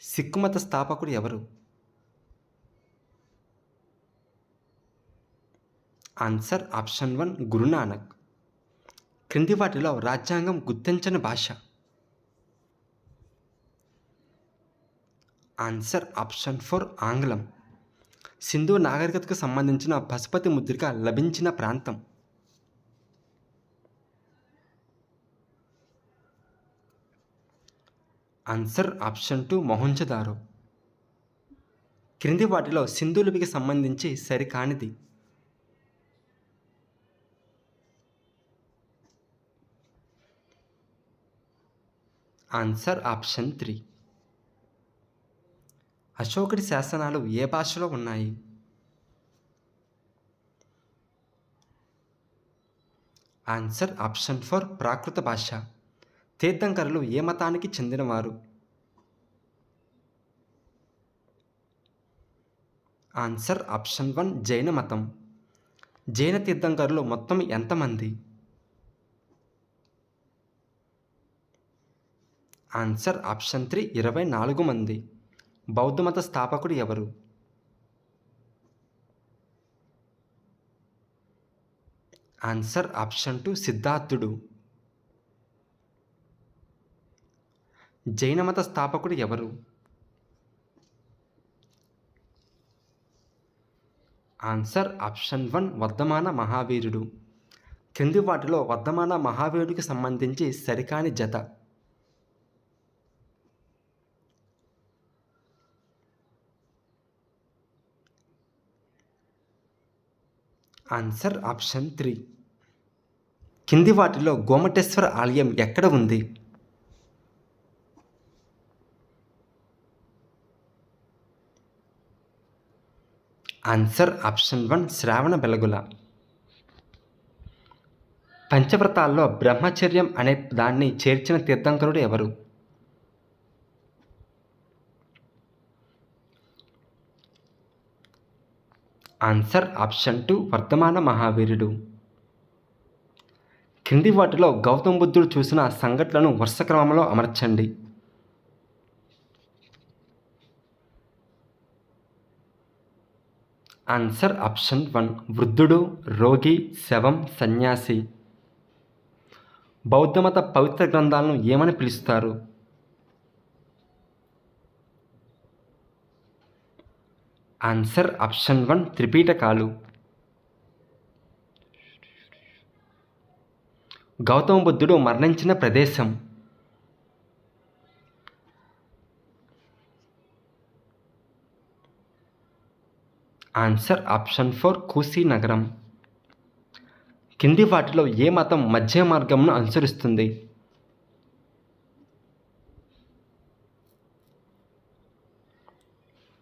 సిక్కు మత స్థాపకుడు ఎవరు? Answer option 1 Guru Nanak. క్రింది వాటిలో రాజ్యాంగం గుర్తించని భాష. ఆన్సర్ ఆప్షన్ 4 ఆంగ్లం. సింధు నాగరికతకు సంబంధించిన పశుపతి ముద్రిక లభించిన ప్రాంతం. Answer option 2 Mohenjo-daro. క్రింది వాటిలో సింధు లిపికి సంబంధించి సరికానిది. Answer option 3. అశోకుడి శాసనాలు ఏ భాషలో ఉన్నాయి? ఆన్సర్ ఆప్షన్ 4 ప్రాకృత భాష. తీర్థంకరులు ఏ మతానికి చెందినవారు? ఆన్సర్ ఆప్షన్ 1 జైన మతం. జైన తీర్థంకరులు మొత్తం ఎంతమంది? ఆన్సర్ ఆప్షన్ 3 24 మంది. బౌద్ధ మత స్థాపకుడు ఎవరు? Answer option 2 Siddharthudu. జైన మత స్థాపకుడు ఎవరు? ఆన్సర్ ఆప్షన్ 1 వర్ధమాన మహావీరుడు. క్రింది వాటిలో వర్ధమాన మహావీరుడికి సంబంధించి సరికాని జత. Answer option 3. కింది వాటిలో గోమటేశ్వర ఆలయం ఎక్కడ ఉంది? ఆన్సర్ ఆప్షన్ 1 శ్రావణ బెలగుల. పంచవ్రతాల్లో బ్రహ్మచర్యం అనే దాన్ని చేర్చిన తీర్థంకరుడు ఎవరు? ఆన్సర్ ఆప్షన్ 2 వర్ధమాన మహావీరుడు. క్రింది వాటిలో గౌతమ బుద్ధుడు చూసిన సంఘటనలను వరుస క్రమంలో అమర్చండి. ఆన్సర్ ఆప్షన్ 1 వృద్ధుడు, రోగి, శవం, సన్యాసి. బౌద్ధమత పవిత్ర గ్రంథాలను ఏమని పిలుస్తారు? Answer option 1 త్రిపీటకాలు. గౌతమ బుద్ధుడు మరణించిన ప్రదేశం. ఆన్సర్ ఆప్షన్ 4 కూసీ నగరం. కింది వాటిలో ఏ మతం మధ్య మార్గంను అనుసరిస్తుంది?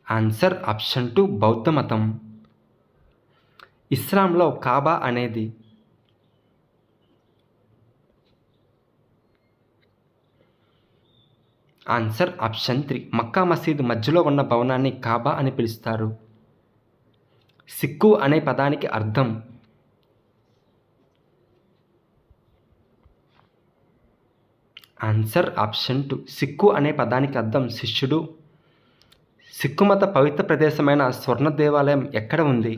ఆన్సర్ ఆప్షన్ 2 బౌద్ధ మతం. ఇస్లాంలో కాబా అనేది? ఆన్సర్ ఆప్షన్ 3 మక్కా మసీదు మధ్యలో ఉన్న భవనాన్ని కాబా అని పిలుస్తారు. సిక్కు అనే పదానికి అర్థం? ఆన్సర్ ఆప్షన్ 2 సిక్కు అనే పదానికి అర్థం శిష్యుడు. సిక్కు మత పవిత్ర ప్రదేశమైన స్వర్ణ దేవాలయం ఎక్కడ ఉంది?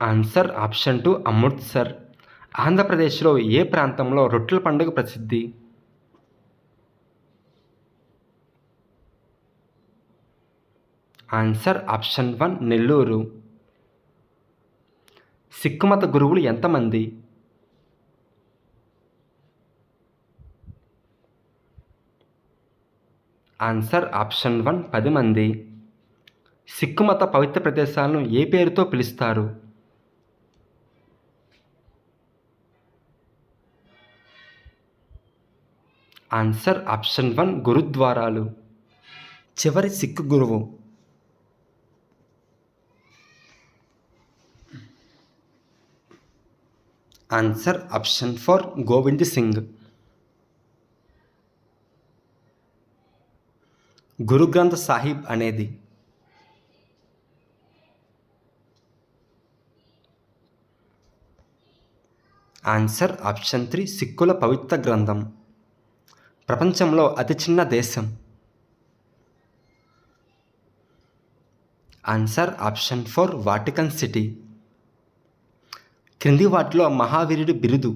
Answer option 2 Amritsar. ఆంధ్రప్రదేశ్లో ఏ ప్రాంతంలో రొట్టెల పండుగ ప్రసిద్ధి? Answer option 1 Nellore. సిక్కు మత గురువులు ఎంతమంది? ఆన్సర్ ఆప్షన్ 1 10 మంది. సిక్కు మత పవిత్ర ప్రదేశాలను ఏ పేరుతో పిలుస్తారు? ఆన్సర్ ఆప్షన్ 1 గురుద్వారాలు. చివరి సిక్కు గురువు? Answer option 4 Govind Singh. గురు గ్రంథ్ సాహిబ్ అనేది? ఆన్సర్ ఆప్షన్ 3 సిక్కుల పవిత్ర గ్రంథం. ప్రపంచంలో అతి చిన్న దేశం. Answer option 4 Vatican city. క్రింది వాటిలో మహావీరుడి బిరుదు.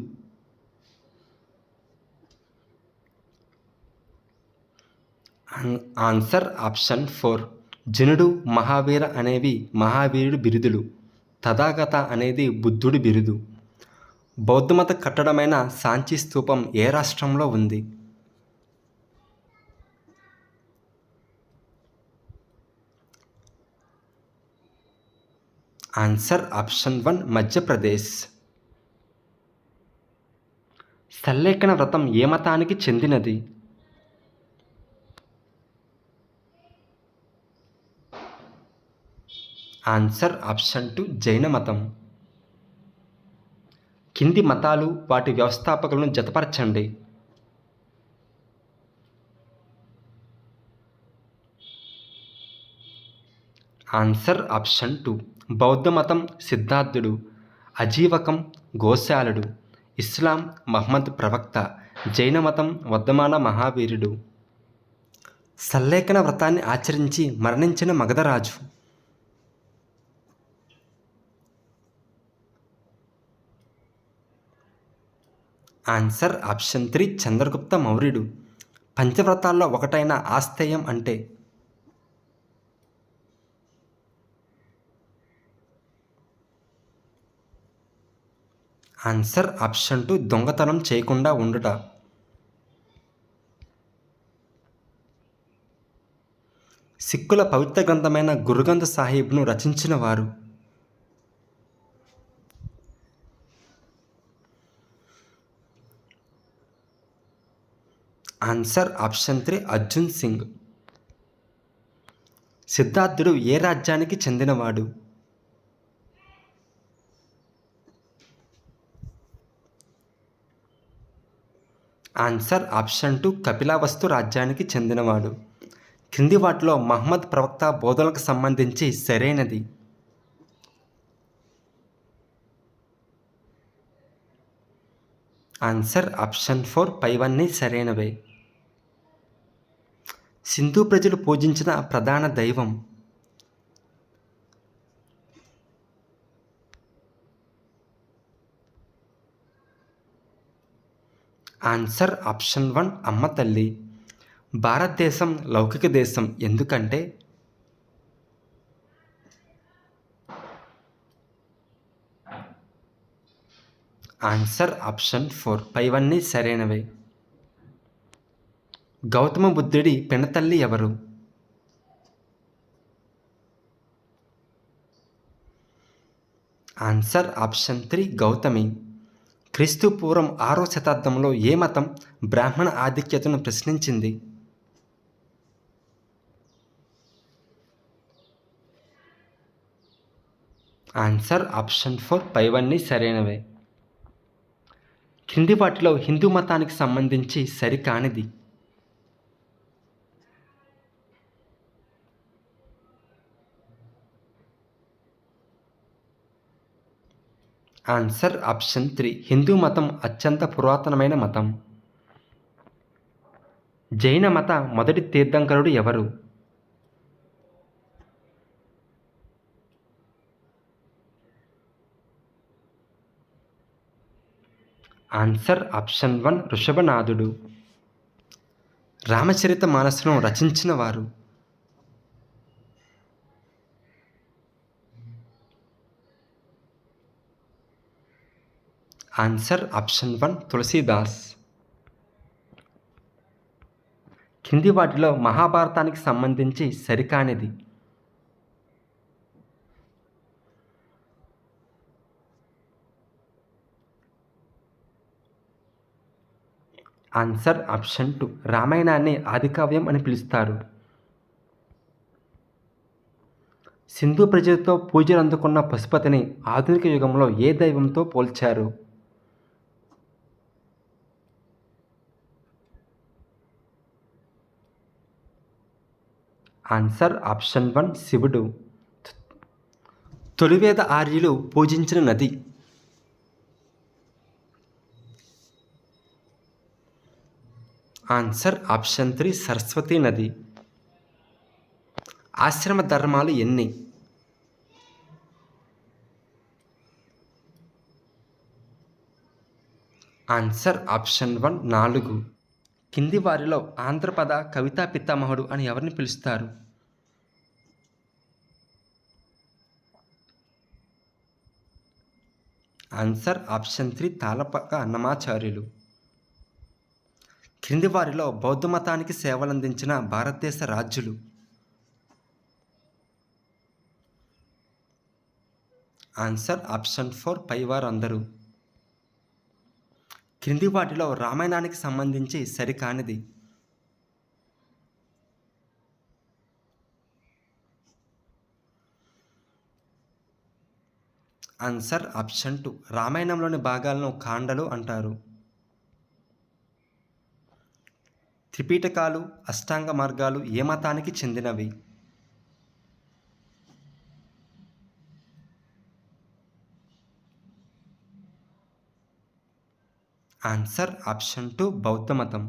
ఆన్సర్ ఆప్షన్ 4 జనుడు, మహావీర అనేవి మహావీరుడి బిరుదులు. తథాగత అనేది బుద్ధుడి బిరుదు. బౌద్ధమత కట్టడమైన సాంచి స్తూపం ఏ రాష్ట్రంలో ఉంది? Answer option 1 Madhya Pradesh. సల్లేఖన వ్రతం ఏ మతానికి చెందినది? ఆన్సర్ ఆప్షన్ 2 జైన మతం. కింది మతాలు వాటి వ్యవస్థాపకులను జతపరచండి. ఆన్సర్ ఆప్షన్ 2 బౌద్ధ మతం సిద్ధార్థుడు, అజీవకం గోశాలుడు, ఇస్లాం మహమ్మద్ ప్రవక్త, జైన మతం వర్ధమాన మహావీరుడు. సల్లేఖన వ్రతాన్ని ఆచరించి మరణించిన మగధరాజు. ఆన్సర్ ఆప్షన్ 3 చంద్రగుప్త మౌర్యుడు. పంచవ్రతాల్లో ఒకటైన ఆస్తేయం అంటే? ఆన్సర్ ఆప్షన్ 2 దొంగతనం చేయకుండా ఉండుట. సిక్కుల పవిత్ర గ్రంథమైన గురుగ్రంథ్ సాహిబ్ను రచించిన వారు? Answer option 3 Arjun Singh. సిద్ధార్థుడు ఏ రాజ్యానికి చెందినవాడు? ఆన్సర్ ఆప్షన్ 2 కపిలవస్తు రాజ్యానికి చెందినవాడు. క్రింది వాటిలో మహమ్మద్ ప్రవక్త బోధనలకు సంబంధించి సరైనది? ఆన్సర్ ఆప్షన్ 4 పైవన్నీ సరైనవే. సింధు ప్రజలు పూజించిన ప్రధాన దైవం? ఆన్సర్ ఆప్షన్ 1 అమ్మ తల్లి. భారతదేశం లౌకిక దేశం ఎందుకంటే? ఆన్సర్ ఆప్షన్ 4 పైవన్నీ సరైనవే. గౌతమ బుద్ధుడి పినతల్లి ఎవరు? Answer option 3 Gautami. క్రీస్తు పూర్వం 6వ శతాబ్దంలో ఏ మతం బ్రాహ్మణ ఆధిక్యతను ప్రశ్నించింది? ఆన్సర్ ఆప్షన్ 4 పైవన్నీ సరైనవే. కింది వాటిలో హిందూ మతానికి సంబంధించి సరికానిది? ఆన్సర్ ఆప్షన్ 3 హిందూ మతం అత్యంత పురాతనమైన మతం. జైన మత మొదటి తీర్థంకరుడు ఎవరు? Answer option 1 ఋషభనాథుడు. రామచరిత మానస్ను రచించిన వారు? Answer option 1 Tulsidas. కింది వాటిలో మహాభారతానికి సంబంధించి సరికానిది? ఆన్సర్ ఆప్షన్ 2 రామాయణాన్ని ఆదికావ్యం అని పిలుస్తారు. సింధు ప్రజలతో పూజలు అందుకున్న పశుపతిని ఆధునిక యుగంలో ఏ దైవంతో పోల్చారు? ఆన్సర్ ఆప్షన్ 1 శివుడు. తొలివేద ఆర్యులు పూజించిన నది? ఆన్సర్ ఆప్షన్ 3 సరస్వతీ నది. ఆశ్రమ ధర్మాలు ఎన్ని? Answer option 1 4. కింది వారిలో ఆంధ్రపద కవితా పితామహుడు అని ఎవరిని పిలుస్తారు? ఆన్సర్ ఆప్షన్ 3 తాళపాక అన్నమాచార్యులు. క్రింది వారిలో బౌద్ధ మతానికి సేవలందించిన భారతదేశ రాజులు? ఆన్సర్ ఆప్షన్ 4 పైవారందరూ. క్రింది వాటిలో రామాయణానికి సంబంధించి సరికానిది? ఆన్సర్ ఆప్షన్ 2 రామాయణంలోని భాగాలను కాండలు అంటారు. త్రిపీటకాలు, అష్టాంగ మార్గాలు ఏ మతానికి చెందినవి? ఆన్సర్ ఆప్షన్ 2 బౌద్ధ మతం.